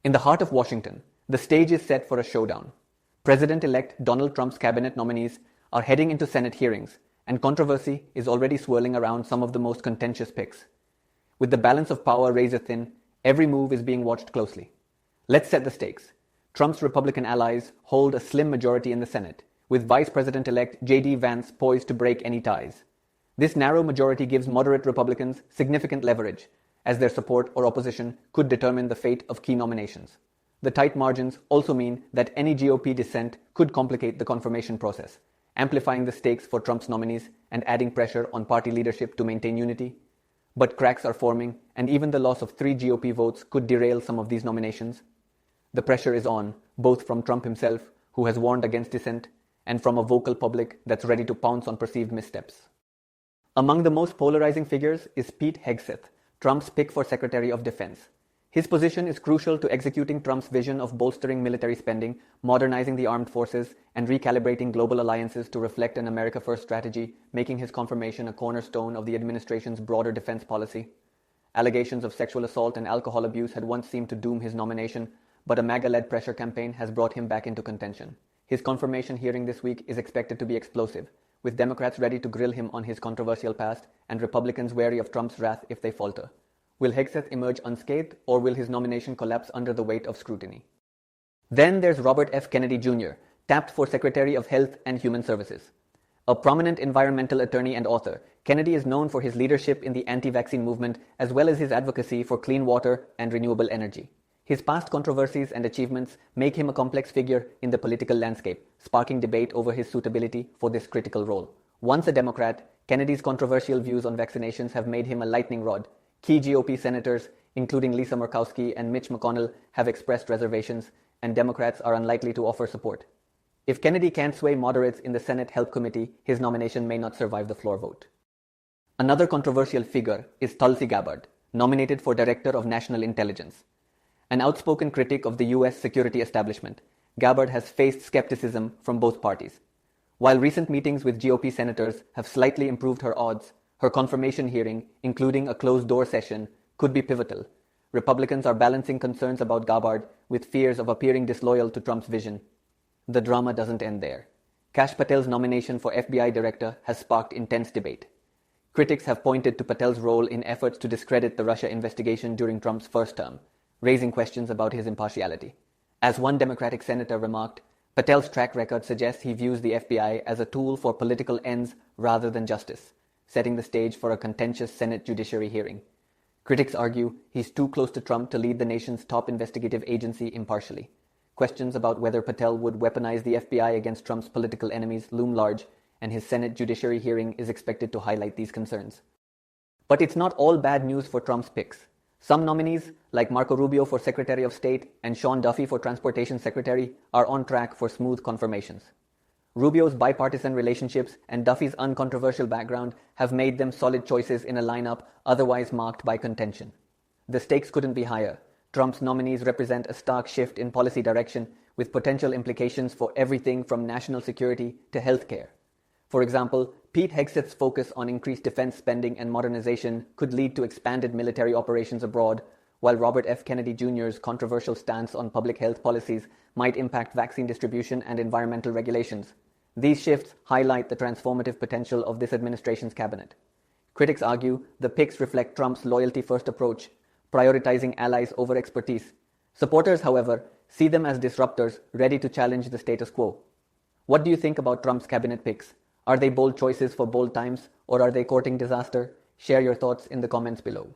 In the heart of Washington, the stage is set for a showdown. President-elect Donald Trump's cabinet nominees are heading into Senate hearings, and controversy is already swirling around some of the most contentious picks. With the balance of power razor thin, every move is being watched closely. Let's set the stakes. Trump's Republican allies hold a slim majority in the Senate, with Vice President-elect J.D. Vance poised to break any ties. This narrow majority gives moderate Republicans significant leverage, as their support or opposition could determine the fate of key nominations. The tight margins also mean that any GOP dissent could complicate the confirmation process, amplifying the stakes for Trump's nominees and adding pressure on party leadership to maintain unity. But cracks are forming, and even the loss of 3 GOP votes could derail some of these nominations. The pressure is on, both from Trump himself, who has warned against dissent, and from a vocal public that's ready to pounce on perceived missteps. Among the most polarizing figures is Pete Hegseth, Trump's pick for Secretary of Defense. His position is crucial to executing Trump's vision of bolstering military spending, modernizing the armed forces, and recalibrating global alliances to reflect an America First strategy, making his confirmation a cornerstone of the administration's broader defense policy. Allegations of sexual assault and alcohol abuse had once seemed to doom his nomination, but a MAGA-led pressure campaign has brought him back into contention. His confirmation hearing this week is expected to be explosive, with Democrats ready to grill him on his controversial past and Republicans wary of Trump's wrath if they falter. Will Hegseth emerge unscathed, or will his nomination collapse under the weight of scrutiny? Then there's Robert F. Kennedy Jr., tapped for Secretary of Health and Human Services. A prominent environmental attorney and author, Kennedy is known for his leadership in the anti-vaccine movement as well as his advocacy for clean water and renewable energy. His past controversies and achievements make him a complex figure in the political landscape, sparking debate over his suitability for this critical role. Once a Democrat, Kennedy's controversial views on vaccinations have made him a lightning rod. Key GOP senators, including Lisa Murkowski and Mitch McConnell, have expressed reservations, and Democrats are unlikely to offer support. If Kennedy can't sway moderates in the Senate Health Committee, his nomination may not survive the floor vote. Another controversial figure is Tulsi Gabbard, nominated for Director of National Intelligence. An outspoken critic of the U.S. security establishment, Gabbard has faced skepticism from both parties. While recent meetings with GOP senators have slightly improved her odds, her confirmation hearing, including a closed-door session, could be pivotal. Republicans are balancing concerns about Gabbard with fears of appearing disloyal to Trump's vision. The drama doesn't end there. Kash Patel's nomination for FBI director has sparked intense debate. Critics have pointed to Patel's role in efforts to discredit the Russia investigation during Trump's first term, raising questions about his impartiality. As one Democratic senator remarked, Patel's track record suggests he views the FBI as a tool for political ends rather than justice, setting the stage for a contentious Senate Judiciary hearing. Critics argue he's too close to Trump to lead the nation's top investigative agency impartially. Questions about whether Patel would weaponize the FBI against Trump's political enemies loom large, and his Senate Judiciary hearing is expected to highlight these concerns. But it's not all bad news for Trump's picks. Some nominees, like Marco Rubio for Secretary of State and Sean Duffy for Transportation Secretary, are on track for smooth confirmations. Rubio's bipartisan relationships and Duffy's uncontroversial background have made them solid choices in a lineup otherwise marked by contention. The stakes couldn't be higher. Trump's nominees represent a stark shift in policy direction, with potential implications for everything from national security to healthcare. For example, Pete Hegseth's focus on increased defense spending and modernization could lead to expanded military operations abroad, while Robert F. Kennedy Jr.'s controversial stance on public health policies might impact vaccine distribution and environmental regulations. These shifts highlight the transformative potential of this administration's cabinet. Critics argue the picks reflect Trump's loyalty-first approach, prioritizing allies over expertise. Supporters, however, see them as disruptors ready to challenge the status quo. What do you think about Trump's cabinet picks? Are they bold choices for bold times, or are they courting disaster? Share your thoughts in the comments below.